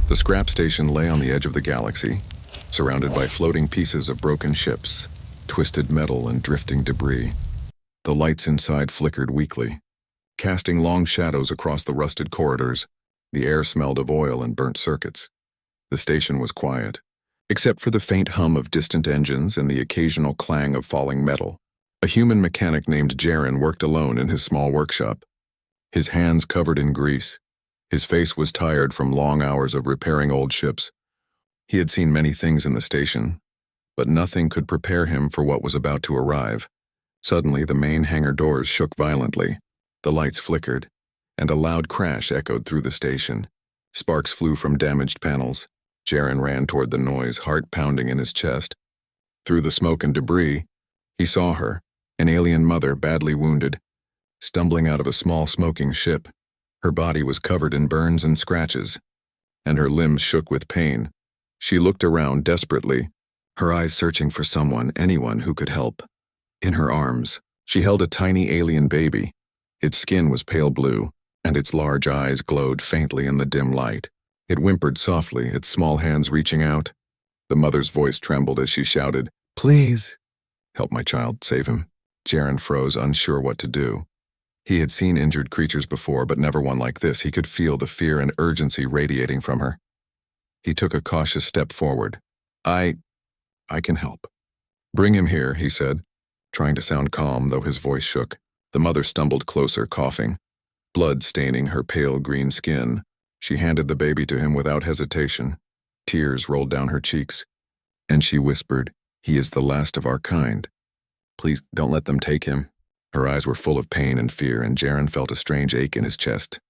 The scrap station lay on the edge of the galaxy, surrounded by floating pieces of broken ships, twisted metal and drifting debris. The lights inside flickered weakly, casting long shadows across the rusted corridors. The air smelled of oil and burnt circuits. The station was quiet, except for the faint hum of distant engines and the occasional clang of falling metal. A human mechanic named Jaren worked alone in his small workshop, his hands covered in grease. His face was tired from long hours of repairing old ships. He had seen many things in the station, but nothing could prepare him for what was about to arrive. Suddenly, the main hangar doors shook violently. The lights flickered, and a loud crash echoed through the station. Sparks flew from damaged panels. Jaren ran toward the noise, heart pounding in his chest. Through the smoke and debris, he saw her, an alien mother badly wounded, stumbling out of a small smoking ship. Her body was covered in burns and scratches, and her limbs shook with pain. She looked around desperately, her eyes searching for someone, anyone who could help. In her arms, she held a tiny alien baby. Its skin was pale blue, and its large eyes glowed faintly in the dim light. It whimpered softly, its small hands reaching out. The mother's voice trembled as she shouted, "Please, help my child, save him." Jaren froze, unsure what to do. He had seen injured creatures before, but never one like this. He could feel the fear and urgency radiating from her. He took a cautious step forward. I can help." "Bring him here," he said, trying to sound calm, though his voice shook. The mother stumbled closer, coughing, blood staining her pale green skin. She handed the baby to him without hesitation. Tears rolled down her cheeks, and she whispered, "He is the last of our kind. Please don't let them take him." Her eyes were full of pain and fear, and Jaren felt a strange ache in his chest.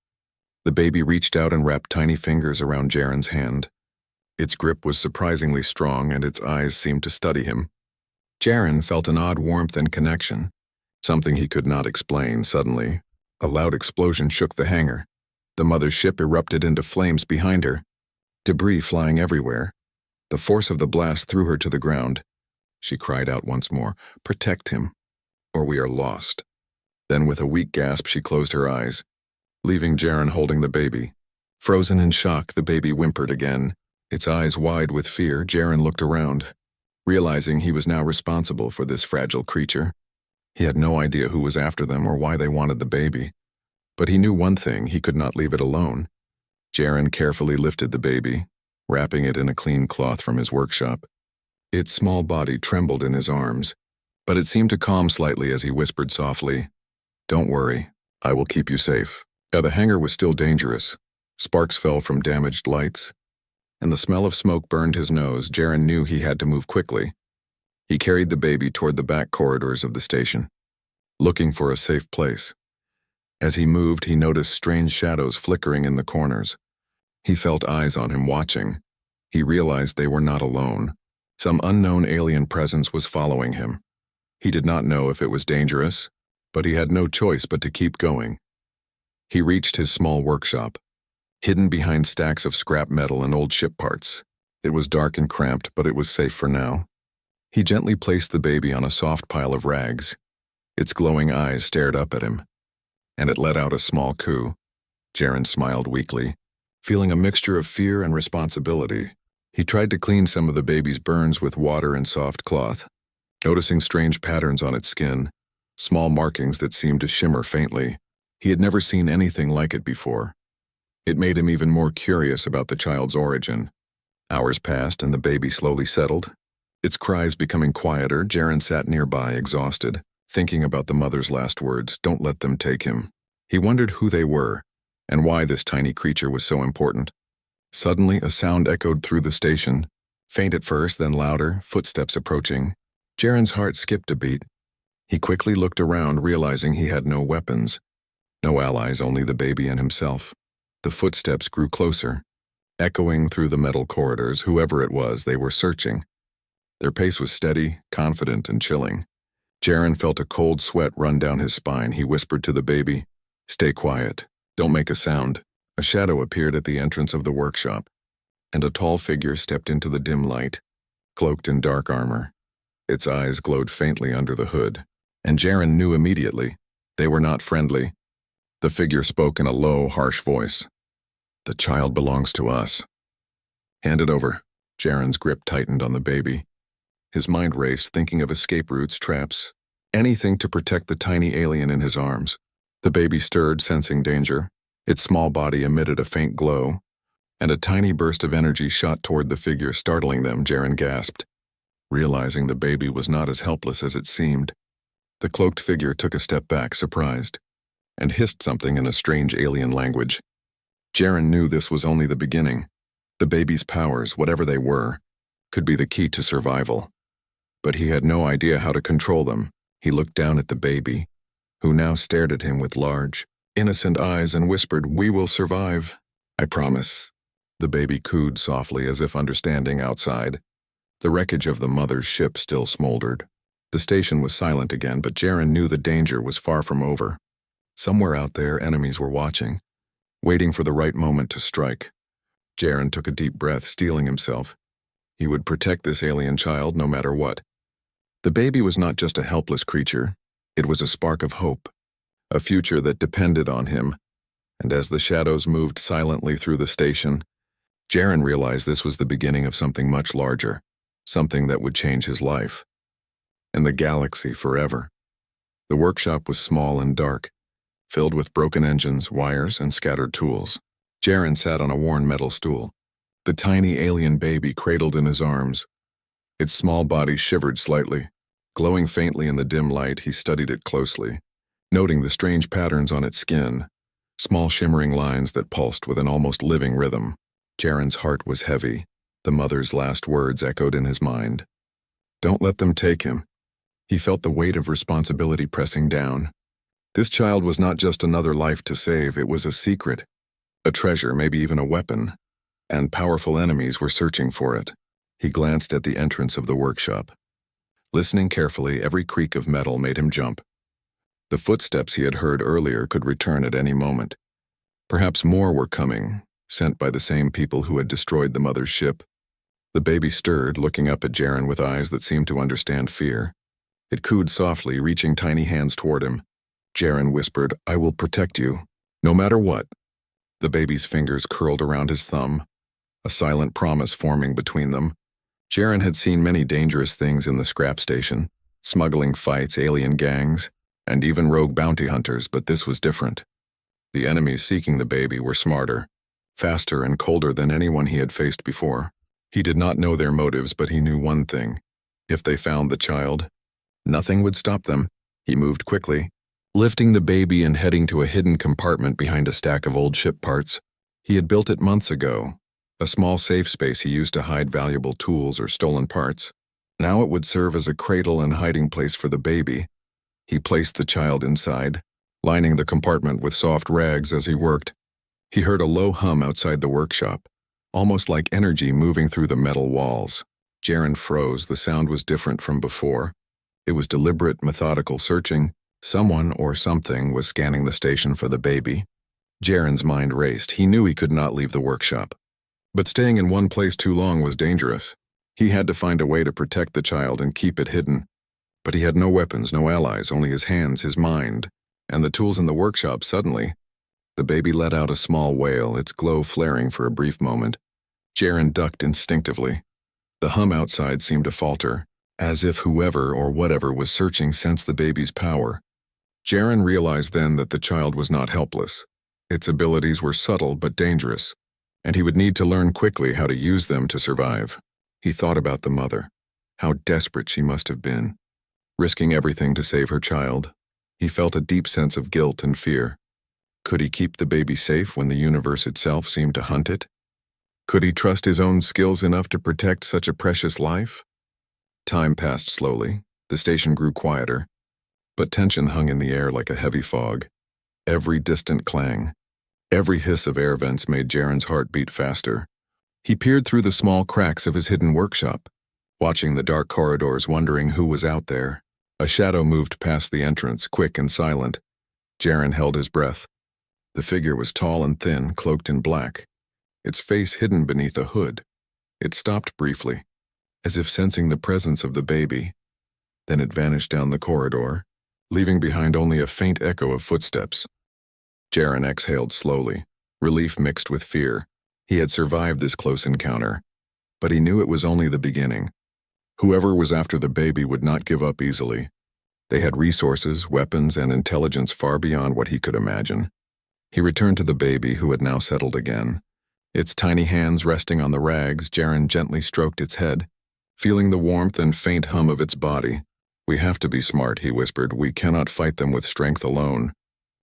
The baby reached out and wrapped tiny fingers around Jaren's hand. Its grip was surprisingly strong, and its eyes seemed to study him. Jaren felt an odd warmth and connection, something he could not explain. Suddenly, a loud explosion shook the hangar. The mother's ship erupted into flames behind her, debris flying everywhere. The force of the blast threw her to the ground. She cried out once more, "Protect him, or we are lost." Then with a weak gasp she closed her eyes, leaving Jaren holding the baby. Frozen in shock, the baby whimpered again. Its eyes wide with fear, Jaren looked around, realizing he was now responsible for this fragile creature. He had no idea who was after them or why they wanted the baby, but he knew one thing: he could not leave it alone. Jaren carefully lifted the baby, wrapping it in a clean cloth from his workshop. Its small body trembled in his arms, but it seemed to calm slightly as he whispered softly, "Don't worry, I will keep you safe." The hangar was still dangerous. Sparks fell from damaged lights, and the smell of smoke burned his nose. Jaren knew he had to move quickly. He carried the baby toward the back corridors of the station, looking for a safe place. As he moved, he noticed strange shadows flickering in the corners. He felt eyes on him watching. He realized they were not alone. Some unknown alien presence was following him. He did not know if it was dangerous, but he had no choice but to keep going. He reached his small workshop, hidden behind stacks of scrap metal and old ship parts. It was dark and cramped, but it was safe for now. He gently placed the baby on a soft pile of rags. Its glowing eyes stared up at him, and it let out a small coo. Jaren smiled weakly, feeling a mixture of fear and responsibility. He tried to clean some of the baby's burns with water and soft cloth, noticing strange patterns on its skin, small markings that seemed to shimmer faintly. He had never seen anything like it before. It made him even more curious about the child's origin. Hours passed and the baby slowly settled. Its cries becoming quieter, Jaren sat nearby, exhausted, thinking about the mother's last words, "Don't let them take him." He wondered who they were, and why this tiny creature was so important. Suddenly, a sound echoed through the station, faint at first, then louder, footsteps approaching. Jaren's heart skipped a beat. He quickly looked around, realizing he had no weapons. No allies, only the baby and himself. The footsteps grew closer, echoing through the metal corridors. Whoever it was, they were searching. Their pace was steady, confident, and chilling. Jaren felt a cold sweat run down his spine. He whispered to the baby, "Stay quiet. Don't make a sound." A shadow appeared at the entrance of the workshop, and a tall figure stepped into the dim light, cloaked in dark armor. Its eyes glowed faintly under the hood, and Jaren knew immediately they were not friendly. The figure spoke in a low, harsh voice. "The child belongs to us. Hand it over. Jaren's grip tightened on the baby. His mind raced, thinking of escape routes, traps, anything to protect the tiny alien in his arms. The baby stirred, sensing danger. Its small body emitted a faint glow, and a tiny burst of energy shot toward the figure, startling them. Jaren gasped, realizing the baby was not as helpless as it seemed. The cloaked figure took a step back, surprised, and hissed something in a strange alien language. Jaren knew this was only the beginning. The baby's powers, whatever they were, could be the key to survival. But he had no idea how to control them. He looked down at the baby, who now stared at him with large, innocent eyes and whispered, "We will survive. I promise." The baby cooed softly, as if understanding. Outside, the wreckage of the mother's ship still smoldered. The station was silent again, but Jaren knew the danger was far from over. Somewhere out there, enemies were watching, waiting for the right moment to strike. Jaren took a deep breath, steeling himself. He would protect this alien child no matter what. The baby was not just a helpless creature. It was a spark of hope, a future that depended on him. And as the shadows moved silently through the station, Jaren realized this was the beginning of something much larger, something that would change his life and the galaxy forever. The workshop was small and dark, filled with broken engines, wires, and scattered tools. Jaren sat on a worn metal stool, the tiny alien baby cradled in his arms. Its small body shivered slightly. Glowing faintly in the dim light, he studied it closely, noting the strange patterns on its skin, small shimmering lines that pulsed with an almost living rhythm. Jaren's heart was heavy. The mother's last words echoed in his mind. Don't let them take him. He felt the weight of responsibility pressing down. This child was not just another life to save, it was a secret, a treasure, maybe even a weapon, and powerful enemies were searching for it. He glanced at the entrance of the workshop. Listening carefully, every creak of metal made him jump. The footsteps he had heard earlier could return at any moment. Perhaps more were coming, sent by the same people who had destroyed the mother's ship. The baby stirred, looking up at Jaren with eyes that seemed to understand fear. It cooed softly, reaching tiny hands toward him. Jaren whispered, "I will protect you, no matter what." The baby's fingers curled around his thumb, a silent promise forming between them. Jaren had seen many dangerous things in the scrap station, smuggling fights, alien gangs, and even rogue bounty hunters, but this was different. The enemies seeking the baby were smarter, faster, and colder than anyone he had faced before. He did not know their motives, but he knew one thing. If they found the child, nothing would stop them. He moved quickly, lifting the baby and heading to a hidden compartment behind a stack of old ship parts. He had built it months ago, a small safe space he used to hide valuable tools or stolen parts. Now it would serve as a cradle and hiding place for the baby. He placed the child inside, lining the compartment with soft rags as he worked. He heard a low hum outside the workshop, almost like energy moving through the metal walls. Jaren froze. The sound was different from before. It was deliberate, methodical searching. Someone or something was scanning the station for the baby. Jaren's mind raced. He knew he could not leave the workshop. But staying in one place too long was dangerous. He had to find a way to protect the child and keep it hidden. But he had no weapons, no allies, only his hands, his mind, and the tools in the workshop. Suddenly, the baby let out a small wail, its glow flaring for a brief moment. Jaren ducked instinctively. The hum outside seemed to falter, as if whoever or whatever was searching sensed the baby's power. Jaren realized then that the child was not helpless. Its abilities were subtle but dangerous, and he would need to learn quickly how to use them to survive. He thought about the mother, how desperate she must have been, risking everything to save her child. He felt a deep sense of guilt and fear. Could he keep the baby safe when the universe itself seemed to hunt it? Could he trust his own skills enough to protect such a precious life? Time passed slowly. The station grew quieter, but tension hung in the air like a heavy fog. Every distant clang, every hiss of air vents made Jaren's heart beat faster. He peered through the small cracks of his hidden workshop, watching the dark corridors, wondering who was out there. A shadow moved past the entrance, quick and silent. Jaren held his breath. The figure was tall and thin, cloaked in black, its face hidden beneath a hood. It stopped briefly, as if sensing the presence of the baby. Then it vanished down the corridor, leaving behind only a faint echo of footsteps. Jaren exhaled slowly, relief mixed with fear. He had survived this close encounter, But he knew it was only the beginning. Whoever was after the baby would not give up easily. They had resources, weapons, and intelligence far beyond what he could imagine. He returned to the baby, who had now settled again. Its tiny hands resting on the rags, Jaren gently stroked its head, feeling the warmth and faint hum of its body. "We have to be smart," he whispered. "We cannot fight them with strength alone.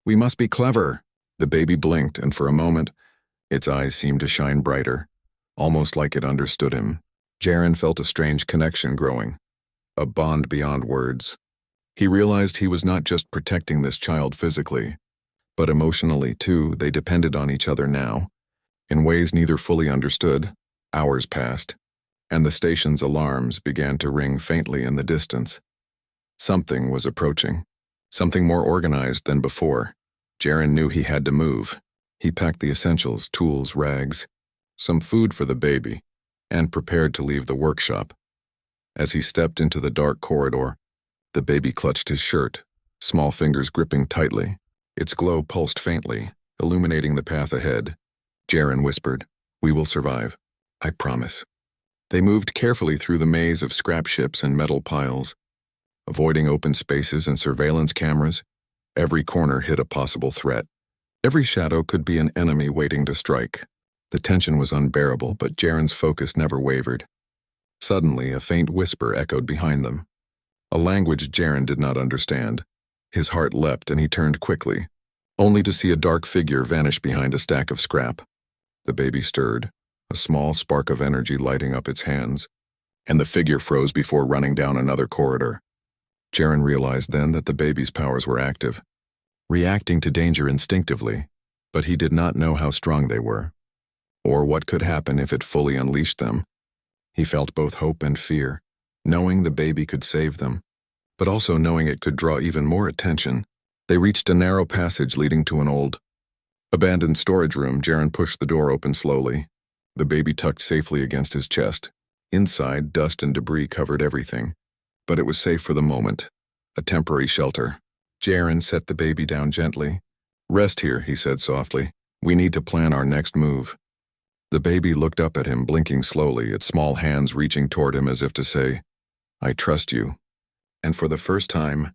We must be clever." The baby blinked, and for a moment, its eyes seemed to shine brighter, almost like it understood him. Jaren felt a strange connection growing, a bond beyond words. He realized he was not just protecting this child physically, but emotionally too. They depended on each other now. In ways neither fully understood, hours passed, and the station's alarms began to ring faintly in the distance. Something was approaching, something more organized than before. Jaren knew he had to move. He packed the essentials, tools, rags, some food for the baby, and prepared to leave the workshop. As he stepped into the dark corridor, the baby clutched his shirt, small fingers gripping tightly. Its glow pulsed faintly, illuminating the path ahead. Jaren whispered, "We will survive. I promise." They moved carefully through the maze of scrap ships and metal piles, avoiding open spaces and surveillance cameras. Every corner hid a possible threat. Every shadow could be an enemy waiting to strike. The tension was unbearable, but Jaren's focus never wavered. Suddenly, a faint whisper echoed behind them, a language Jaren did not understand. His heart leapt and he turned quickly, only to see a dark figure vanish behind a stack of scrap. The baby stirred, a small spark of energy lighting up its hands, and the figure froze before running down another corridor. Jaren realized then that the baby's powers were active, reacting to danger instinctively, but he did not know how strong they were, or what could happen if it fully unleashed them. He felt both hope and fear, knowing the baby could save them, but also knowing it could draw even more attention. They reached a narrow passage leading to an old, abandoned storage room. Jaren pushed the door open slowly, the baby tucked safely against his chest. Inside, dust and debris covered everything, but it was safe for the moment, a temporary shelter. Jaren set the baby down gently. "Rest here," he said softly. "We need to plan our next move." The baby looked up at him, blinking slowly, its small hands reaching toward him as if to say, "I trust you." And for the first time,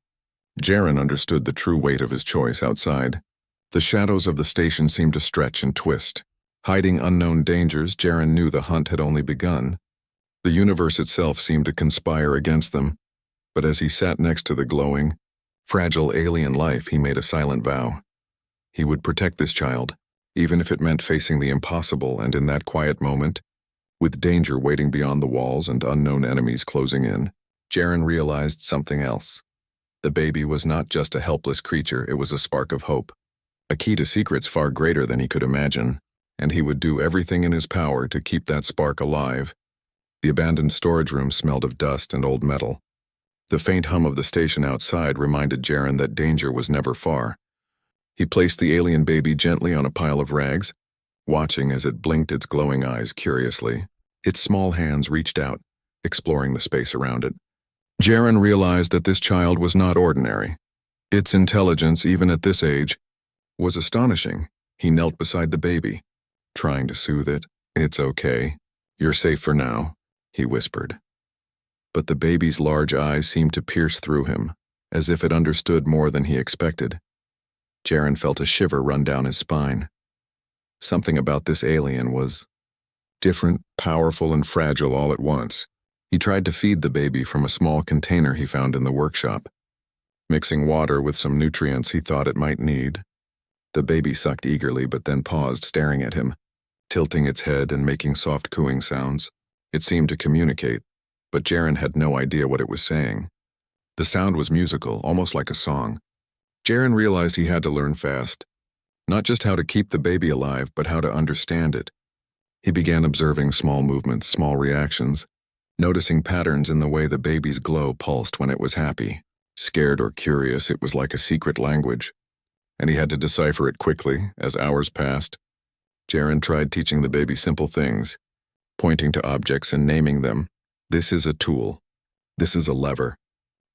Jaren understood the true weight of his choice. Outside, the shadows of the station seemed to stretch and twist. Hiding unknown dangers, Jaren knew the hunt had only begun. The universe itself seemed to conspire against them. But as he sat next to the glowing, fragile alien life, he made a silent vow. He would protect this child, even if it meant facing the impossible. And in that quiet moment, with danger waiting beyond the walls and unknown enemies closing in, Jaren realized something else. The baby was not just a helpless creature, it was a spark of hope, a key to secrets far greater than he could imagine, and he would do everything in his power to keep that spark alive. The abandoned storage room smelled of dust and old metal. The faint hum of the station outside reminded Jaren that danger was never far. He placed the alien baby gently on a pile of rags, watching as it blinked its glowing eyes curiously. Its small hands reached out, exploring the space around it. Jaren realized that this child was not ordinary. Its intelligence, even at this age, was astonishing. He knelt beside the baby, trying to soothe it. "It's okay. You're safe for now," he whispered. But the baby's large eyes seemed to pierce through him, as if it understood more than he expected. Jaren felt a shiver run down his spine. Something about this alien was different, powerful, and fragile all at once. He tried to feed the baby from a small container he found in the workshop, mixing water with some nutrients he thought it might need. The baby sucked eagerly but then paused, staring at him, tilting its head and making soft cooing sounds. It seemed to communicate, but Jaren had no idea what it was saying. The sound was musical, almost like a song. Jaren realized he had to learn fast, not just how to keep the baby alive, but how to understand it. He began observing small movements, small reactions, noticing patterns in the way the baby's glow pulsed when it was happy, scared, or curious. It was like a secret language, and he had to decipher it quickly. As hours passed, Jaren tried teaching the baby simple things, pointing to objects and naming them. "This is a tool. This is a lever."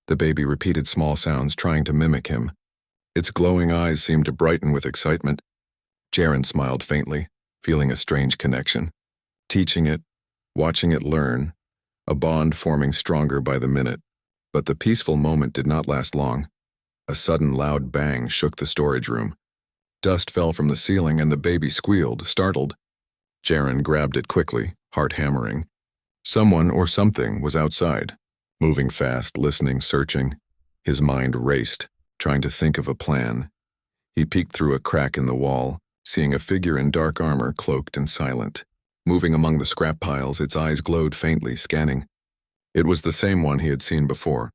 The baby repeated small sounds, trying to mimic him. Its glowing eyes seemed to brighten with excitement. Jaren smiled faintly, feeling a strange connection. Teaching it, watching it learn, a bond forming stronger by the minute. But the peaceful moment did not last long. A sudden loud bang shook the storage room. Dust fell from the ceiling and the baby squealed, startled. Jaren grabbed it quickly, heart hammering. Someone or something was outside, moving fast, listening, searching. His mind raced, trying to think of a plan. He peeked through a crack in the wall, seeing a figure in dark armor, cloaked and silent. Moving among the scrap piles, its eyes glowed faintly, scanning. It was the same one he had seen before,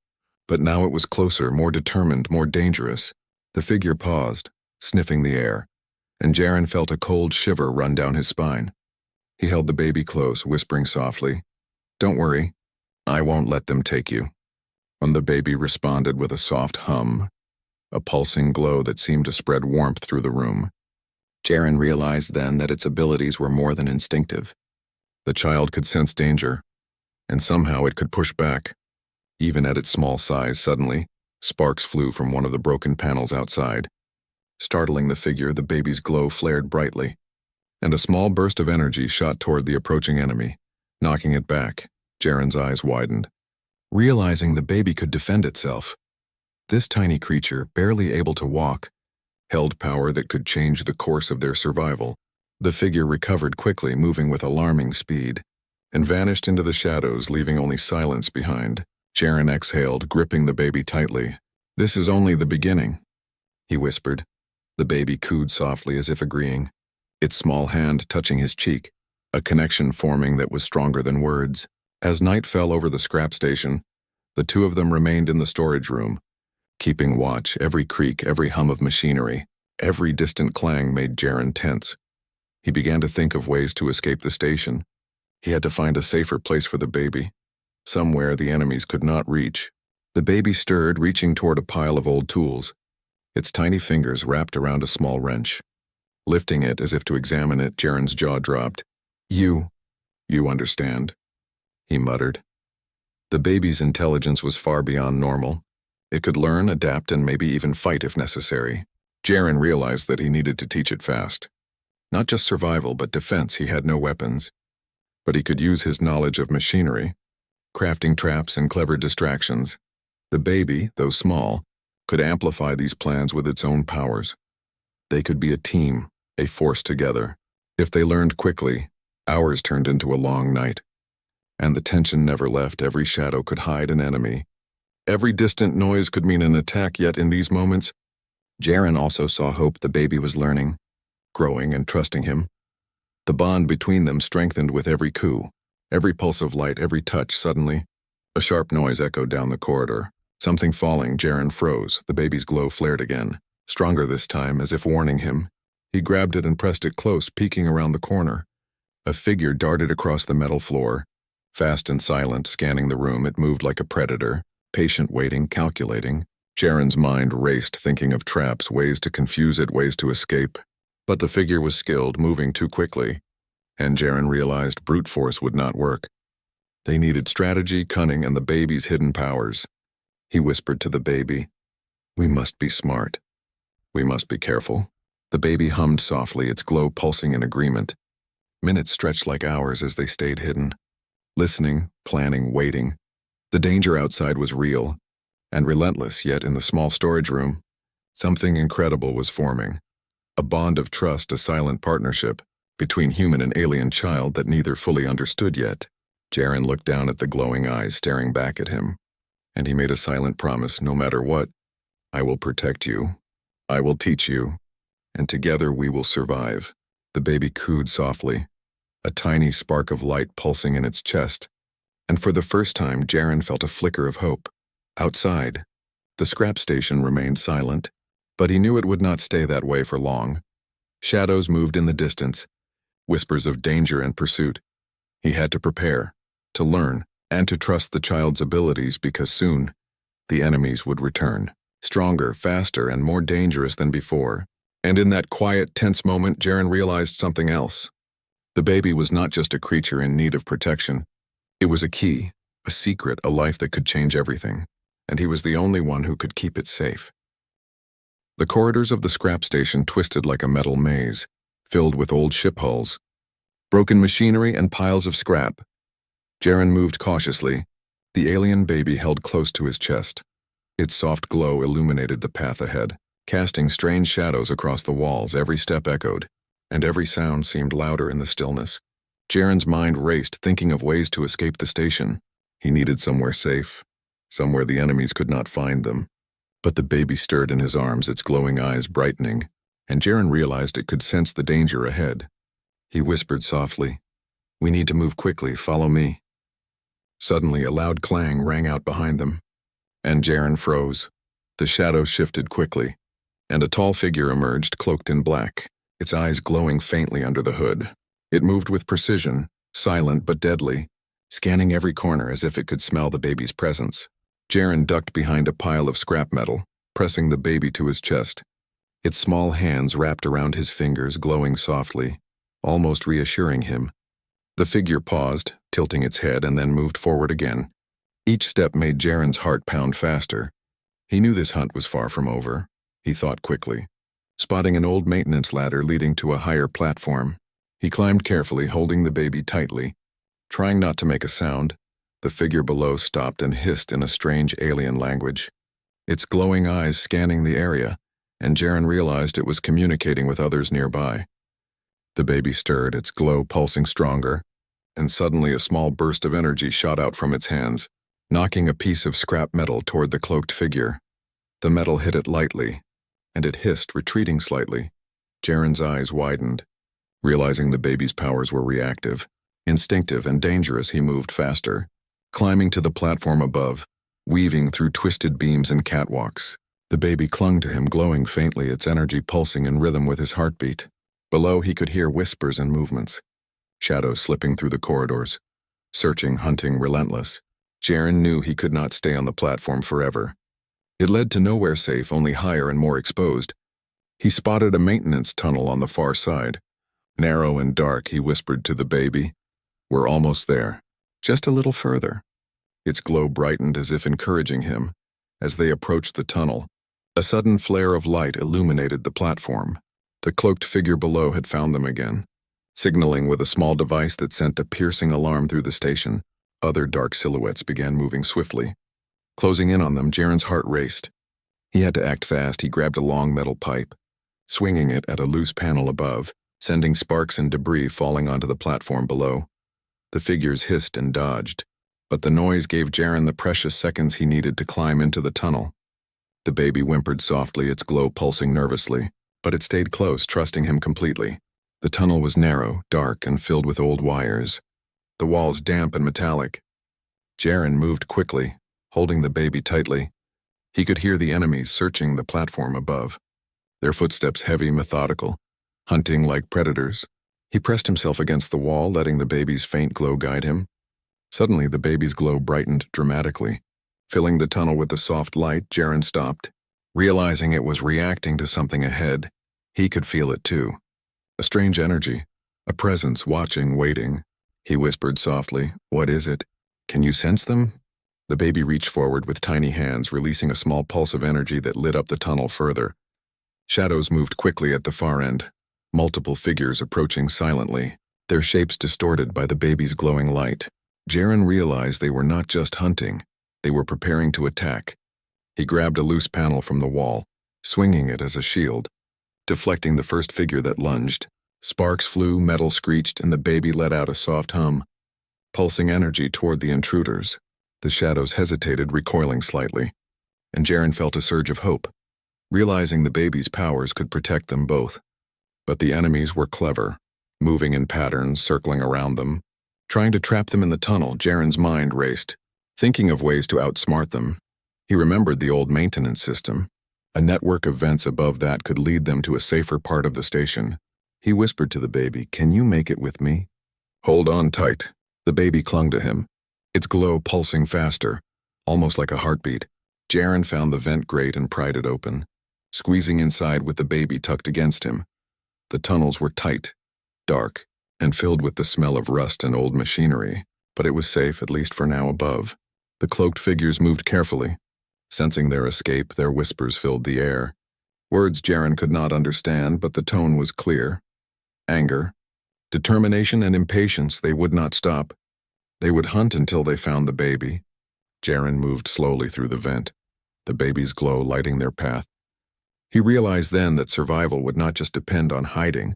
but now it was closer, more determined, more dangerous. The figure paused, sniffing the air, and Jaren felt a cold shiver run down his spine. He held the baby close, whispering softly, "Don't worry, I won't let them take you." And the baby responded with a soft hum, a pulsing glow that seemed to spread warmth through the room. Jaren realized then that its abilities were more than instinctive. The child could sense danger, and somehow it could push back. Even at its small size, suddenly, sparks flew from one of the broken panels outside. Startling the figure, the baby's glow flared brightly, and a small burst of energy shot toward the approaching enemy, knocking it back. Jaren's eyes widened, realizing the baby could defend itself. This tiny creature, barely able to walk, held power that could change the course of their survival. The figure recovered quickly, moving with alarming speed, and vanished into the shadows, leaving only silence behind. Jaren exhaled, gripping the baby tightly. "This is only the beginning," he whispered. The baby cooed softly as if agreeing, its small hand touching his cheek, a connection forming that was stronger than words. As night fell over the scrap station, the two of them remained in the storage room, keeping watch. Every creak, every hum of machinery, every distant clang made Jaren tense. He began to think of ways to escape the station. He had to find a safer place for the baby, somewhere the enemies could not reach. The baby stirred, reaching toward a pile of old tools, its tiny fingers wrapped around a small wrench. Lifting it as if to examine it, Jaren's jaw dropped. You understand," he muttered. The baby's intelligence was far beyond normal. It could learn, adapt, and maybe even fight if necessary. Jaren realized that he needed to teach it fast. Not just survival, but defense. He had no weapons, but he could use his knowledge of machinery, crafting traps and clever distractions. The baby, though small, could amplify these plans with its own powers. They could be a team, a force together. If they learned quickly, hours turned into a long night. And the tension never left. Every shadow could hide an enemy. Every distant noise could mean an attack, yet in these moments, Jaren also saw hope. The baby was learning, growing, and trusting him. The bond between them strengthened with every coup, every pulse of light, every touch. Suddenly, a sharp noise echoed down the corridor. Something falling. Jaren froze. The baby's glow flared again, stronger this time, as if warning him. He grabbed it and pressed it close, peeking around the corner. A figure darted across the metal floor, fast and silent, scanning the room. It moved like a predator, patient, waiting, calculating. Jaren's mind raced, thinking of traps, ways to confuse it, ways to escape. But the figure was skilled, moving too quickly, and Jaren realized brute force would not work. They needed strategy, cunning, and the baby's hidden powers. He whispered to the baby, "We must be smart. We must be careful." The baby hummed softly, its glow pulsing in agreement. Minutes stretched like hours as they stayed hidden, listening, planning, waiting. The danger outside was real and relentless, yet in the small storage room, something incredible was forming. A bond of trust, a silent partnership between human and alien child that neither fully understood yet. Jaren looked down at the glowing eyes staring back at him, and he made a silent promise, "No matter what, I will protect you. I will teach you, and together we will survive." The baby cooed softly, a tiny spark of light pulsing in its chest, and for the first time Jaren felt a flicker of hope. Outside, the scrap station remained silent, but he knew it would not stay that way for long. Shadows moved in the distance, whispers of danger and pursuit. He had to prepare, to learn, and to trust the child's abilities, because soon the enemies would return, stronger, faster, and more dangerous than before. And in that quiet, tense moment, Jaren realized something else. The baby was not just a creature in need of protection. It was a key, a secret, a life that could change everything, and he was the only one who could keep it safe. The corridors of the scrap station twisted like a metal maze, filled with old ship hulls, broken machinery, and piles of scrap. Jaren moved cautiously, the alien baby held close to his chest. Its soft glow illuminated the path ahead, casting strange shadows across the walls. Every step echoed, and every sound seemed louder in the stillness. Jaren's mind raced, thinking of ways to escape the station. He needed somewhere safe, somewhere the enemies could not find them. But the baby stirred in his arms, its glowing eyes brightening, and Jaren realized it could sense the danger ahead. He whispered softly, "We need to move quickly, follow me." Suddenly, a loud clang rang out behind them, and Jaren froze. The shadows shifted quickly, and a tall figure emerged, cloaked in black, its eyes glowing faintly under the hood. It moved with precision, silent but deadly, scanning every corner as if it could smell the baby's presence. Jaren ducked behind a pile of scrap metal, pressing the baby to his chest. Its small hands wrapped around his fingers, glowing softly, almost reassuring him. The figure paused, tilting its head, and then moved forward again. Each step made Jaren's heart pound faster. He knew this hunt was far from over. He thought quickly, spotting an old maintenance ladder leading to a higher platform. He climbed carefully, holding the baby tightly. Trying not to make a sound, the figure below stopped and hissed in a strange alien language, its glowing eyes scanning the area, and Jaren realized it was communicating with others nearby. The baby stirred, its glow pulsing stronger, and suddenly a small burst of energy shot out from its hands, knocking a piece of scrap metal toward the cloaked figure. The metal hit it lightly, and it hissed, retreating slightly. Jaren's eyes widened. Realizing the baby's powers were reactive, instinctive, and dangerous, he moved faster, climbing to the platform above, weaving through twisted beams and catwalks. The baby clung to him, glowing faintly, its energy pulsing in rhythm with his heartbeat. Below, he could hear whispers and movements, shadows slipping through the corridors, searching, hunting, relentless. Jaren knew he could not stay on the platform forever. It led to nowhere safe, only higher and more exposed. He spotted a maintenance tunnel on the far side. Narrow and dark, he whispered to the baby, "We're almost there. Just a little further." Its glow brightened as if encouraging him. As they approached the tunnel, a sudden flare of light illuminated the platform. The cloaked figure below had found them again, signaling with a small device that sent a piercing alarm through the station. Other dark silhouettes began moving swiftly. Closing in on them, Jaren's heart raced. He had to act fast. He grabbed a long metal pipe, swinging it at a loose panel above, sending sparks and debris falling onto the platform below. The figures hissed and dodged, but the noise gave Jaren the precious seconds he needed to climb into the tunnel. The baby whimpered softly, its glow pulsing nervously, but it stayed close, trusting him completely. The tunnel was narrow, dark, and filled with old wires, the walls damp and metallic. Jaren moved quickly, holding the baby tightly. He could hear the enemies searching the platform above, their footsteps heavy, methodical, hunting like predators. He pressed himself against the wall, letting the baby's faint glow guide him. Suddenly, the baby's glow brightened dramatically. Filling the tunnel with the soft light, Jaren stopped. Realizing it was reacting to something ahead, he could feel it too. A strange energy, a presence watching, waiting. He whispered softly, "What is it? Can you sense them?" The baby reached forward with tiny hands, releasing a small pulse of energy that lit up the tunnel further. Shadows moved quickly at the far end, multiple figures approaching silently, their shapes distorted by the baby's glowing light. Jaren realized they were not just hunting, they were preparing to attack. He grabbed a loose panel from the wall, swinging it as a shield, deflecting the first figure that lunged. Sparks flew, metal screeched, and the baby let out a soft hum, pulsing energy toward the intruders. The shadows hesitated, recoiling slightly, and Jaren felt a surge of hope, realizing the baby's powers could protect them both. But the enemies were clever, moving in patterns, circling around them, trying to trap them in the tunnel. Jaren's mind raced, thinking of ways to outsmart them. He remembered the old maintenance system. A network of vents above that could lead them to a safer part of the station. He whispered to the baby, "Can you make it with me?" "Hold on tight." The baby clung to him, its glow pulsing faster, almost like a heartbeat. Jaren found the vent grate and pried it open, squeezing inside with the baby tucked against him. The tunnels were tight, dark, and filled with the smell of rust and old machinery, but it was safe, at least for now, above. The cloaked figures moved carefully. Sensing their escape, their whispers filled the air. Words Jaren could not understand, but the tone was clear. Anger, determination, and impatience. They would not stop. They would hunt until they found the baby. Jaren moved slowly through the vent, the baby's glow lighting their path. He realized then that survival would not just depend on hiding,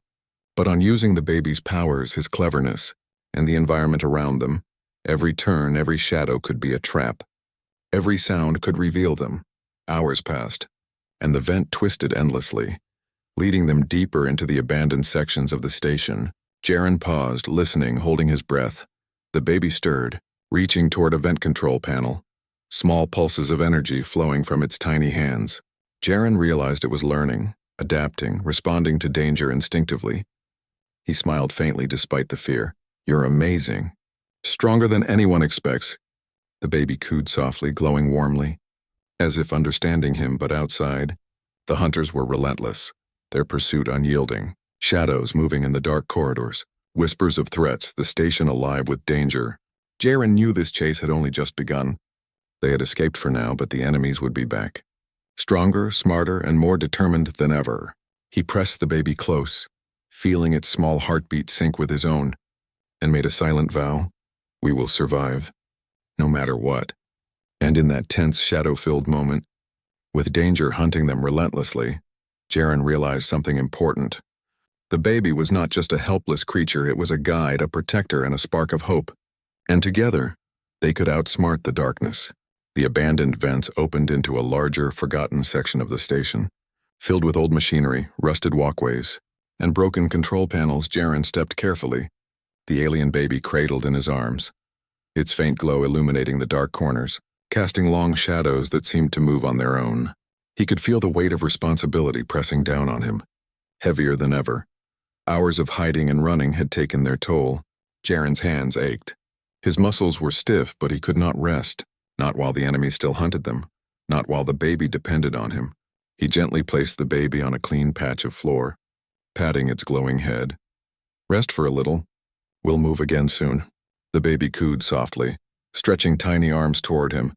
but on using the baby's powers, his cleverness, and the environment around them. Every turn, every shadow could be a trap. Every sound could reveal them. Hours passed, and the vent twisted endlessly, leading them deeper into the abandoned sections of the station. Jaren paused, listening, holding his breath. The baby stirred, reaching toward a vent control panel, small pulses of energy flowing from its tiny hands. Jaren realized it was learning, adapting, responding to danger instinctively. He smiled faintly despite the fear. "You're amazing. Stronger than anyone expects." The baby cooed softly, glowing warmly, as if understanding him, but outside, the hunters were relentless, their pursuit unyielding. Shadows moving in the dark corridors, whispers of threats, the station alive with danger. Jaren knew this chase had only just begun. They had escaped for now, but the enemies would be back. Stronger, smarter, and more determined than ever. He pressed the baby close, feeling its small heartbeat sync with his own, and made a silent vow, "We will survive, no matter what." And in that tense, shadow-filled moment, with danger hunting them relentlessly, Jaren realized something important. The baby was not just a helpless creature, it was a guide, a protector, and a spark of hope. And together, they could outsmart the darkness. The abandoned vents opened into a larger, forgotten section of the station, filled with old machinery, rusted walkways, and broken control panels. Jaren stepped carefully, the alien baby cradled in his arms, its faint glow illuminating the dark corners, casting long shadows that seemed to move on their own. He could feel the weight of responsibility pressing down on him, heavier than ever. Hours of hiding and running had taken their toll. Jaren's hands ached. His muscles were stiff, but he could not rest, not while the enemy still hunted them, not while the baby depended on him. He gently placed the baby on a clean patch of floor, patting its glowing head. "Rest for a little. We'll move again soon." The baby cooed softly, stretching tiny arms toward him,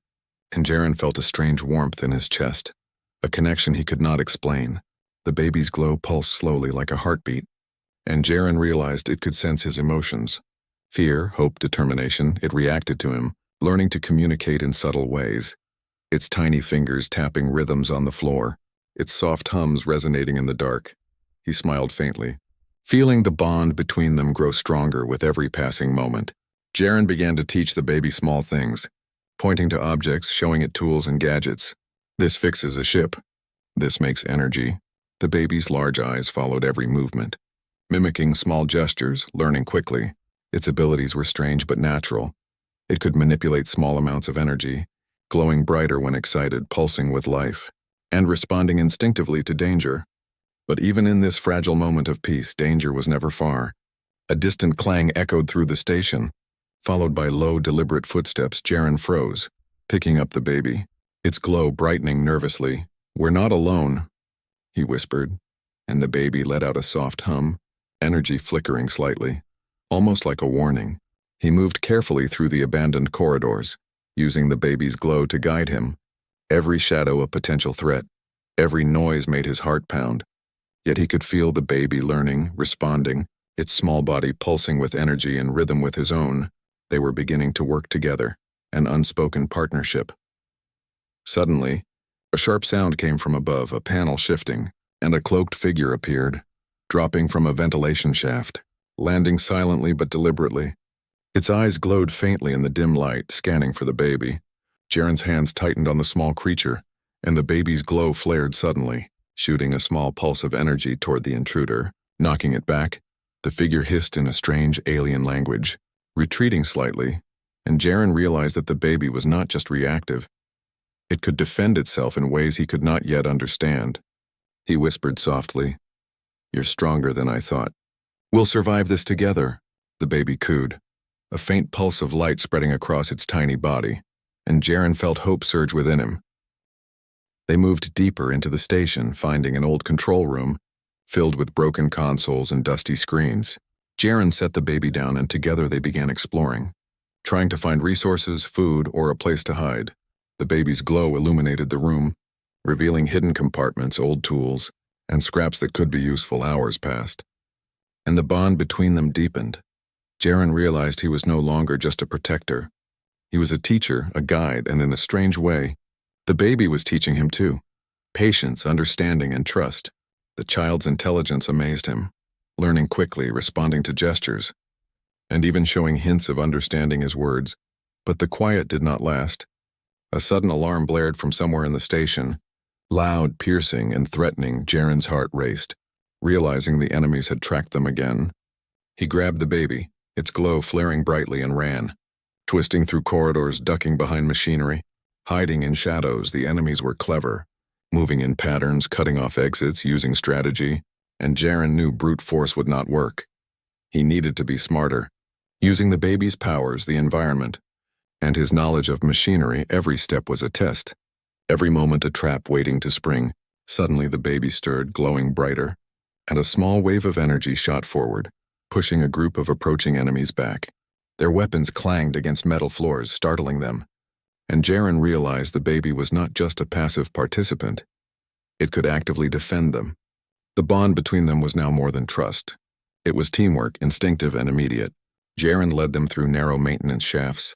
and Jaren felt a strange warmth in his chest, a connection he could not explain. The baby's glow pulsed slowly like a heartbeat, and Jaren realized it could sense his emotions. Fear, hope, determination. It reacted to him, learning to communicate in subtle ways, its tiny fingers tapping rhythms on the floor, its soft hums resonating in the dark. He smiled faintly, feeling the bond between them grow stronger with every passing moment. Jaren began to teach the baby small things, pointing to objects, showing it tools and gadgets. "This fixes a ship. This makes energy." The baby's large eyes followed every movement, mimicking small gestures, learning quickly. Its abilities were strange but natural. It could manipulate small amounts of energy, glowing brighter when excited, pulsing with life, and responding instinctively to danger. But even in this fragile moment of peace, danger was never far. A distant clang echoed through the station, followed by low, deliberate footsteps. Jaren froze, picking up the baby, its glow brightening nervously. "We're not alone," he whispered, and the baby let out a soft hum, energy flickering slightly, almost like a warning. He moved carefully through the abandoned corridors, using the baby's glow to guide him. Every shadow a potential threat, every noise made his heart pound. Yet he could feel the baby learning, responding, its small body pulsing with energy and rhythm with his own. They were beginning to work together, an unspoken partnership. Suddenly, a sharp sound came from above, a panel shifting, and a cloaked figure appeared, dropping from a ventilation shaft, landing silently but deliberately. Its eyes glowed faintly in the dim light, scanning for the baby. Jaren's hands tightened on the small creature, and the baby's glow flared suddenly, shooting a small pulse of energy toward the intruder. Knocking it back, the figure hissed in a strange alien language, retreating slightly, and Jaren realized that the baby was not just reactive. It could defend itself in ways he could not yet understand. He whispered softly, "You're stronger than I thought. We'll survive this together," the baby cooed, a faint pulse of light spreading across its tiny body, and Jaren felt hope surge within him. They moved deeper into the station, finding an old control room, filled with broken consoles and dusty screens. Jaren set the baby down and together they began exploring, trying to find resources, food, or a place to hide. The baby's glow illuminated the room, revealing hidden compartments, old tools, and scraps that could be useful. Hours passed, and the bond between them deepened. Jaren realized he was no longer just a protector. He was a teacher, a guide, and in a strange way, the baby was teaching him too. Patience, understanding, and trust. The child's intelligence amazed him, learning quickly, responding to gestures, and even showing hints of understanding his words. But the quiet did not last. A sudden alarm blared from somewhere in the station. Loud, piercing, and threatening, Jaren's heart raced, realizing the enemies had tracked them again. He grabbed the baby, its glow flaring brightly, and ran. Twisting through corridors, ducking behind machinery, hiding in shadows, the enemies were clever, moving in patterns, cutting off exits, using strategy, and Jaren knew brute force would not work. He needed to be smarter, using the baby's powers, the environment, and his knowledge of machinery. Every step was a test, every moment a trap waiting to spring. Suddenly the baby stirred, glowing brighter, and a small wave of energy shot forward, pushing a group of approaching enemies back. Their weapons clanged against metal floors, startling them. And Jaren realized the baby was not just a passive participant. It could actively defend them. The bond between them was now more than trust. It was teamwork, instinctive and immediate. Jaren led them through narrow maintenance shafts.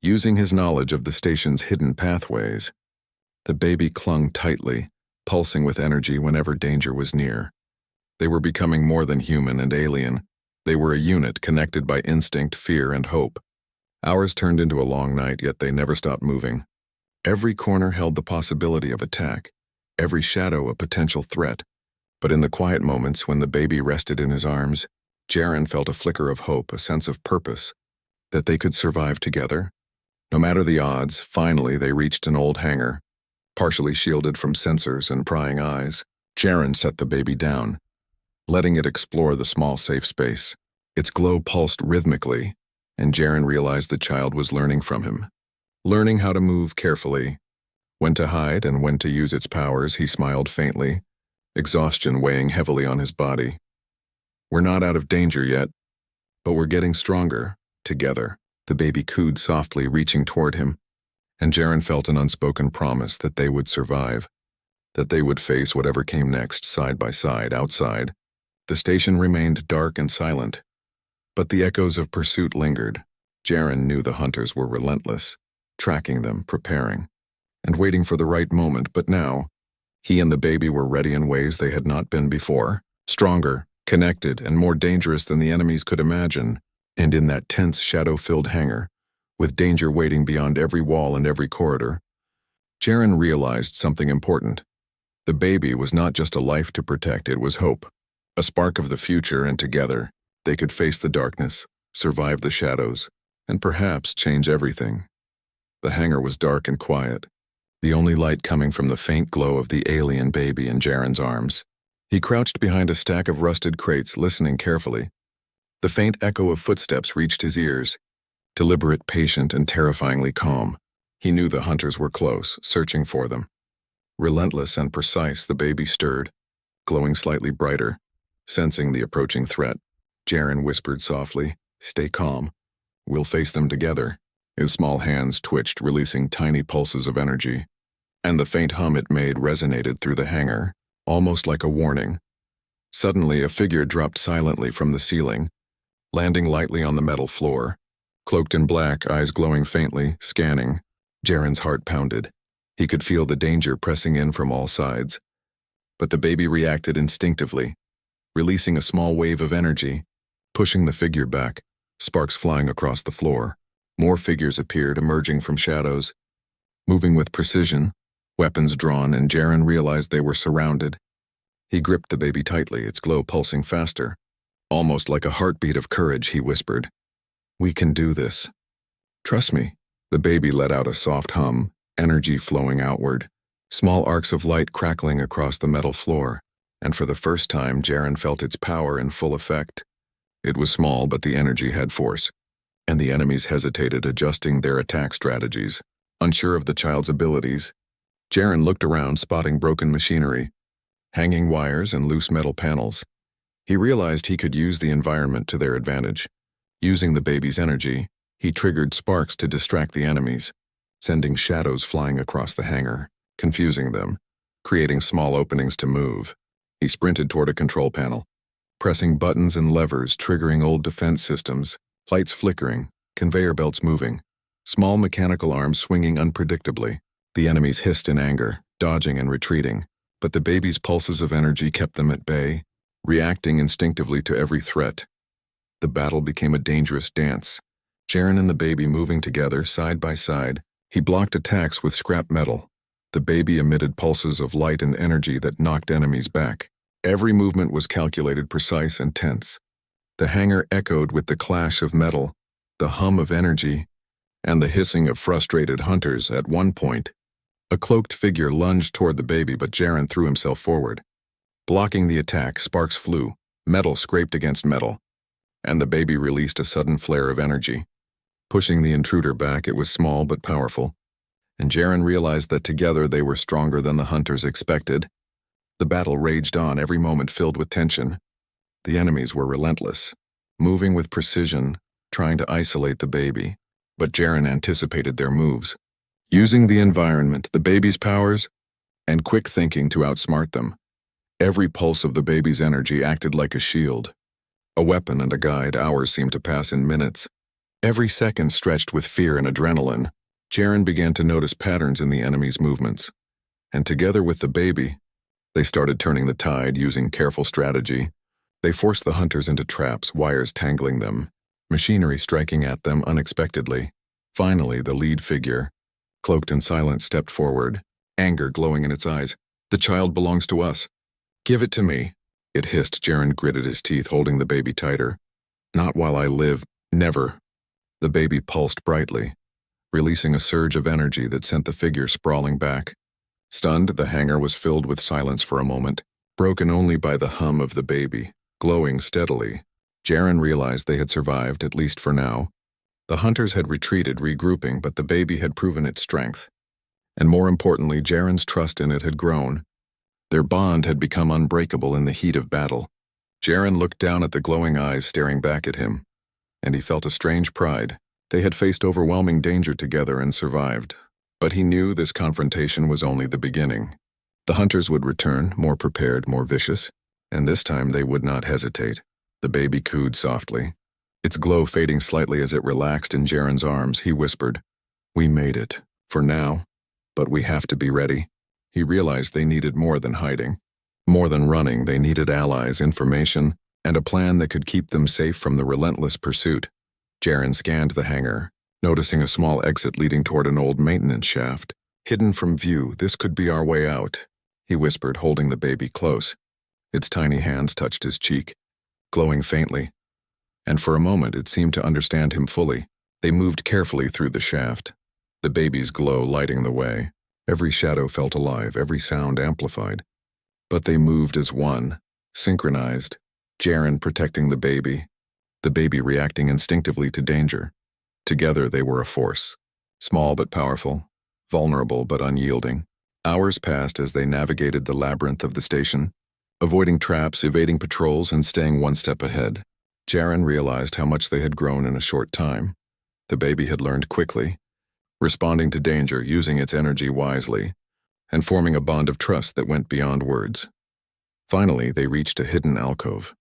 Using his knowledge of the station's hidden pathways, the baby clung tightly, pulsing with energy whenever danger was near. They were becoming more than human and alien. They were a unit connected by instinct, fear, and hope. Hours turned into a long night, yet they never stopped moving. Every corner held the possibility of attack, every shadow a potential threat. But in the quiet moments when the baby rested in his arms, Jaren felt a flicker of hope, a sense of purpose, that they could survive together. No matter the odds, finally they reached an old hangar, partially shielded from sensors and prying eyes. Jaren set the baby down, letting it explore the small safe space. Its glow pulsed rhythmically, and Jaren realized the child was learning from him. Learning how to move carefully, when to hide and when to use its powers. He smiled faintly, exhaustion weighing heavily on his body. We're not out of danger yet, but we're getting stronger, together. The baby cooed softly, reaching toward him, and Jaren felt an unspoken promise that they would survive, that they would face whatever came next, side by side. Outside, the station remained dark and silent, but the echoes of pursuit lingered. Jaren knew the hunters were relentless, tracking them, preparing, and waiting for the right moment. But now, he and the baby were ready in ways they had not been before, stronger, connected, and more dangerous than the enemies could imagine. And in that tense, shadow-filled hangar, with danger waiting beyond every wall and every corridor, Jaren realized something important. The baby was not just a life to protect, it was hope, a spark of the future, and together, they could face the darkness, survive the shadows, and perhaps change everything. The hangar was dark and quiet, the only light coming from the faint glow of the alien baby in Jaren's arms. He crouched behind a stack of rusted crates, listening carefully. The faint echo of footsteps reached his ears, deliberate, patient, and terrifyingly calm. He knew the hunters were close, searching for them. Relentless and precise, the baby stirred, glowing slightly brighter. Sensing the approaching threat, Jaren whispered softly, "Stay calm. We'll face them together." His small hands twitched, releasing tiny pulses of energy, and the faint hum it made resonated through the hangar, almost like a warning. Suddenly, a figure dropped silently from the ceiling, landing lightly on the metal floor. Cloaked in black, eyes glowing faintly, scanning, Jaren's heart pounded. He could feel the danger pressing in from all sides. But the baby reacted instinctively, releasing a small wave of energy, pushing the figure back, sparks flying across the floor. More figures appeared, emerging from shadows, moving with precision, weapons drawn, and Jaren realized they were surrounded. He gripped the baby tightly, its glow pulsing faster. Almost like a heartbeat of courage, he whispered, "We can do this. Trust me." The baby let out a soft hum, energy flowing outward, small arcs of light crackling across the metal floor, and for the first time Jaren felt its power in full effect. It was small, but the energy had force, and the enemies hesitated, adjusting their attack strategies. Unsure of the child's abilities, Jaren looked around, spotting broken machinery, hanging wires, and loose metal panels. He realized he could use the environment to their advantage. Using the baby's energy, he triggered sparks to distract the enemies, sending shadows flying across the hangar, confusing them, creating small openings to move. He sprinted toward a control panel, pressing buttons and levers, triggering old defense systems. Lights flickering, conveyor belts moving, small mechanical arms swinging unpredictably. The enemies hissed in anger, dodging and retreating, but the baby's pulses of energy kept them at bay, reacting instinctively to every threat. The battle became a dangerous dance. Jaren and the baby moving together, side by side. He blocked attacks with scrap metal. The baby emitted pulses of light and energy that knocked enemies back. Every movement was calculated, precise, and tense. The hangar echoed with the clash of metal, the hum of energy, and the hissing of frustrated hunters. At one point, a cloaked figure lunged toward the baby, but Jaren threw himself forward. Blocking the attack, sparks flew, metal scraped against metal, and the baby released a sudden flare of energy. Pushing the intruder back, it was small but powerful, and Jaren realized that together they were stronger than the hunters expected. The battle raged on, every moment filled with tension. The enemies were relentless, moving with precision, trying to isolate the baby, but Jaren anticipated their moves, using the environment, the baby's powers, and quick thinking to outsmart them. Every pulse of the baby's energy acted like a shield, a weapon and a guide. Hours seemed to pass in minutes. Every second stretched with fear and adrenaline. Jaren began to notice patterns in the enemy's movements, and together with the baby, they started turning the tide. Using careful strategy, they forced the hunters into traps, wires tangling them, machinery striking at them unexpectedly. Finally, the lead figure, cloaked and silent, stepped forward, anger glowing in its eyes. "The child belongs to us. Give it to me," it hissed. Jaren gritted his teeth, holding the baby tighter. "Not while I live. Never." The baby pulsed brightly, releasing a surge of energy that sent the figure sprawling back. Stunned, the hangar was filled with silence for a moment, broken only by the hum of the baby, glowing steadily. Jaren realized they had survived, at least for now. The hunters had retreated, regrouping, but the baby had proven its strength. And more importantly, Jaren's trust in it had grown. Their bond had become unbreakable in the heat of battle. Jaren looked down at the glowing eyes staring back at him, and he felt a strange pride. They had faced overwhelming danger together and survived, but he knew this confrontation was only the beginning. The hunters would return, more prepared, more vicious, and this time they would not hesitate. The baby cooed softly, its glow fading slightly as it relaxed in Jaren's arms. He whispered, "We made it, for now, but we have to be ready." He realized they needed more than hiding. More than running, they needed allies, information, and a plan that could keep them safe from the relentless pursuit. Jaren scanned the hangar, noticing a small exit leading toward an old maintenance shaft. "Hidden from view, this could be our way out," he whispered, holding the baby close. Its tiny hands touched his cheek, glowing faintly, and for a moment it seemed to understand him fully. They moved carefully through the shaft, the baby's glow lighting the way. Every shadow felt alive, every sound amplified. But they moved as one, synchronized, Jaren protecting the baby reacting instinctively to danger. Together they were a force, small but powerful, vulnerable but unyielding. Hours passed as they navigated the labyrinth of the station, avoiding traps, evading patrols, and staying one step ahead. Jaren realized how much they had grown in a short time. The baby had learned quickly, responding to danger, using its energy wisely, and forming a bond of trust that went beyond words. Finally, they reached a hidden alcove,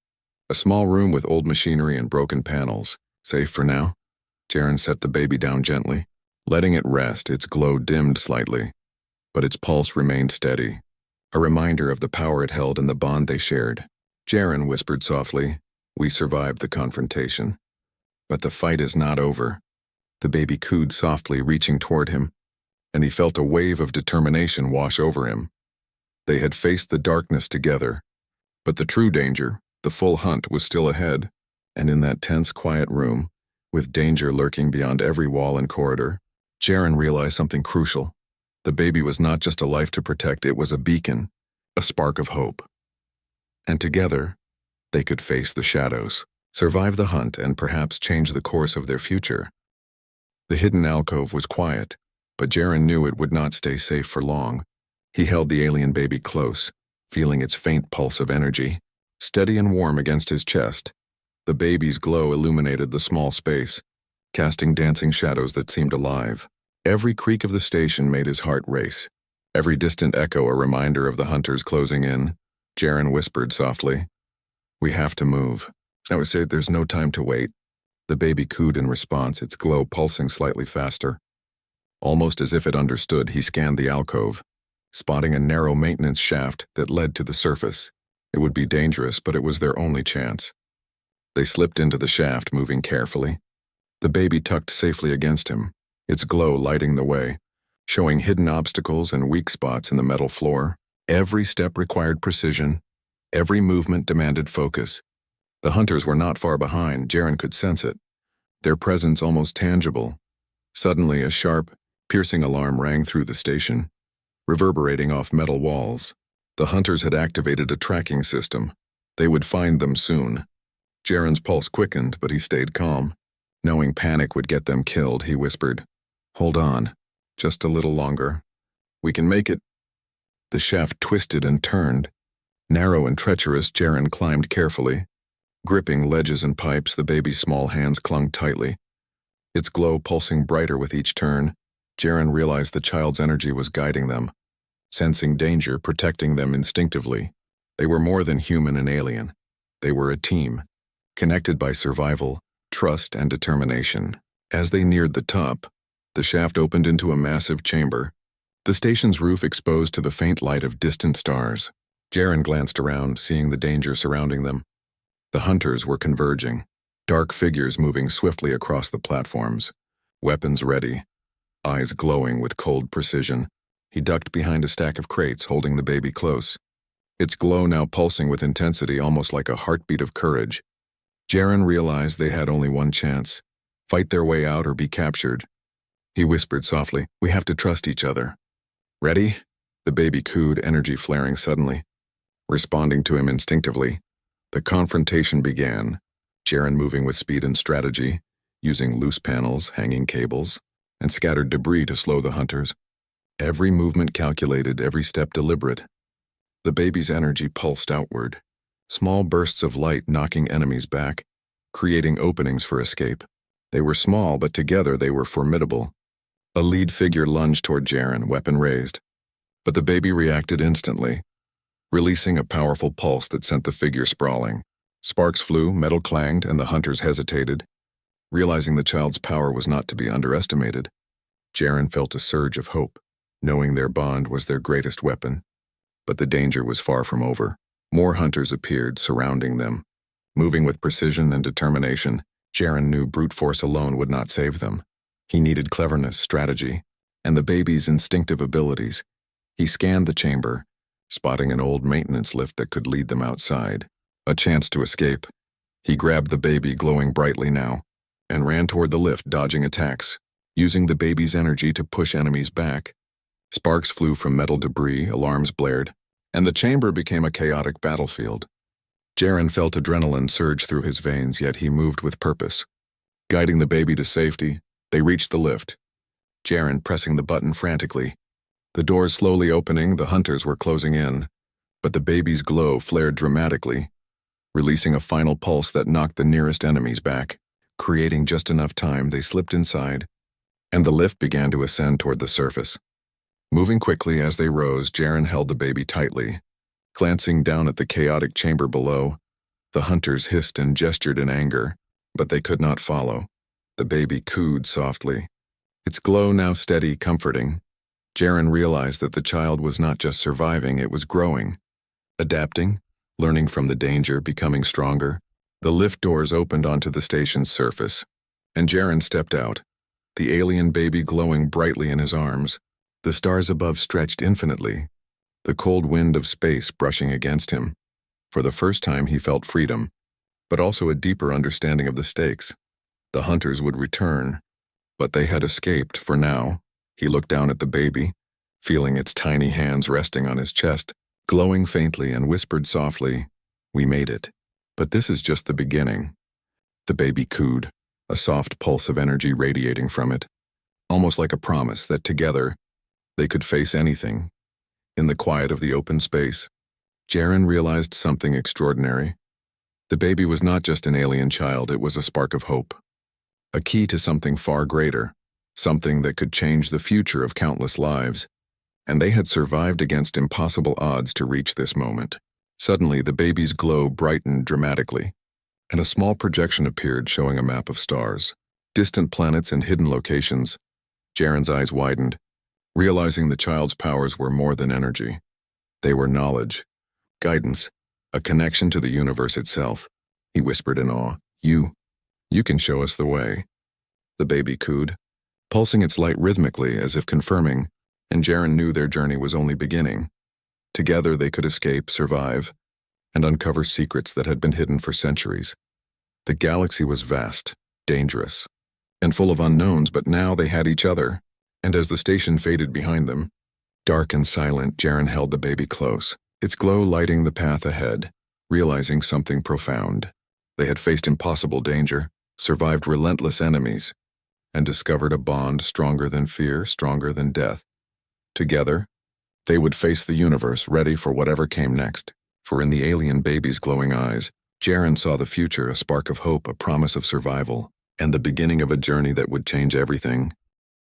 a small room with old machinery and broken panels. "Safe for now?" Jaren set the baby down gently, letting it rest. Its glow dimmed slightly, but its pulse remained steady, a reminder of the power it held and the bond they shared. Jaren whispered softly, "We survived the confrontation, but the fight is not over." The baby cooed softly, reaching toward him, and he felt a wave of determination wash over him. They had faced the darkness together, but the true danger, the full hunt, was still ahead, and in that tense, quiet room, with danger lurking beyond every wall and corridor, Jaren realized something crucial. The baby was not just a life to protect, it was a beacon, a spark of hope. And together, they could face the shadows, survive the hunt, and perhaps change the course of their future. The hidden alcove was quiet, but Jaren knew it would not stay safe for long. He held the alien baby close, feeling its faint pulse of energy, steady and warm against his chest. The baby's glow illuminated the small space, casting dancing shadows that seemed alive. Every creak of the station made his heart race, every distant echo a reminder of the hunters closing in. Jaren whispered softly, "We have to move." I would say there's no time to wait. The baby cooed in response, its glow pulsing slightly faster. Almost as if it understood, he scanned the alcove, spotting a narrow maintenance shaft that led to the surface. It would be dangerous, but it was their only chance. They slipped into the shaft, moving carefully. The baby tucked safely against him, its glow lighting the way, showing hidden obstacles and weak spots in the metal floor. Every step required precision. Every movement demanded focus. The hunters were not far behind. Jaren could sense it, their presence almost tangible. Suddenly, a sharp, piercing alarm rang through the station, reverberating off metal walls. The hunters had activated a tracking system. They would find them soon. Jaren's pulse quickened, but he stayed calm. Knowing panic would get them killed, he whispered, "Hold on, just a little longer. We can make it." The shaft twisted and turned. Narrow and treacherous, Jaren climbed carefully. Gripping ledges and pipes, the baby's small hands clung tightly. Its glow pulsing brighter with each turn, Jaren realized the child's energy was guiding them, sensing danger, protecting them instinctively. They were more than human and alien. They were a team, connected by survival, trust, and determination. As they neared the top, the shaft opened into a massive chamber, the station's roof exposed to the faint light of distant stars. Jaren glanced around, seeing the danger surrounding them. The hunters were converging, dark figures moving swiftly across the platforms, weapons ready, eyes glowing with cold precision. He ducked behind a stack of crates, holding the baby close, its glow now pulsing with intensity, almost like a heartbeat of courage. Jaren realized they had only one chance: fight their way out or be captured. He whispered softly, "We have to trust each other." "Ready?" The baby cooed, energy flaring suddenly. Responding to him instinctively, the confrontation began, Jaren moving with speed and strategy, using loose panels, hanging cables, and scattered debris to slow the hunters. Every movement calculated, every step deliberate. The baby's energy pulsed outward, small bursts of light knocking enemies back, creating openings for escape. They were small, but together they were formidable. A lead figure lunged toward Jaren, weapon raised. But the baby reacted instantly, releasing a powerful pulse that sent the figure sprawling. Sparks flew, metal clanged, and the hunters hesitated, realizing the child's power was not to be underestimated. Jaren felt a surge of hope, knowing their bond was their greatest weapon. But the danger was far from over. More hunters appeared, surrounding them. Moving with precision and determination, Jaren knew brute force alone would not save them. He needed cleverness, strategy, and the baby's instinctive abilities. He scanned the chamber, spotting an old maintenance lift that could lead them outside. A chance to escape. He grabbed the baby, glowing brightly now, and ran toward the lift, dodging attacks, using the baby's energy to push enemies back. Sparks flew from metal debris, alarms blared, and the chamber became a chaotic battlefield. Jaren felt adrenaline surge through his veins, yet he moved with purpose. Guiding the baby to safety, they reached the lift, Jaren pressing the button frantically. The doors slowly opening, the hunters were closing in, but the baby's glow flared dramatically, releasing a final pulse that knocked the nearest enemies back. Creating just enough time, they slipped inside, and the lift began to ascend toward the surface. Moving quickly as they rose, Jaren held the baby tightly. Glancing down at the chaotic chamber below, the hunters hissed and gestured in anger, but they could not follow. The baby cooed softly, its glow now steady, comforting. Jaren realized that the child was not just surviving, it was growing, adapting, learning from the danger, becoming stronger. The lift doors opened onto the station's surface, and Jaren stepped out, the alien baby glowing brightly in his arms. The stars above stretched infinitely, the cold wind of space brushing against him. For the first time he felt freedom, but also a deeper understanding of the stakes. The hunters would return, but they had escaped for now. He looked down at the baby, feeling its tiny hands resting on his chest, glowing faintly, and whispered softly, "We made it. But this is just the beginning." The baby cooed, a soft pulse of energy radiating from it, almost like a promise that together they could face anything. In the quiet of the open space, Jaren realized something extraordinary. The baby was not just an alien child, it was a spark of hope, a key to something far greater, something that could change the future of countless lives. And they had survived against impossible odds to reach this moment. Suddenly, the baby's glow brightened dramatically. and a small projection appeared showing a map of stars, distant planets and hidden locations. Jaren's eyes widened, realizing the child's powers were more than energy. They were knowledge, guidance, a connection to the universe itself. He whispered in awe, You can show us the way." The baby cooed, pulsing its light rhythmically as if confirming, and Jaren knew their journey was only beginning. Together they could escape, survive, and uncover secrets that had been hidden for centuries. The galaxy was vast, dangerous, and full of unknowns, but now they had each other, and as the station faded behind them, dark and silent, Jaren held the baby close, its glow lighting the path ahead, realizing something profound. They had faced impossible danger, survived relentless enemies, and discovered a bond stronger than fear, stronger than death. Together, they would face the universe, ready for whatever came next. For in the alien baby's glowing eyes, Jaren saw the future, a spark of hope, a promise of survival, and the beginning of a journey that would change everything.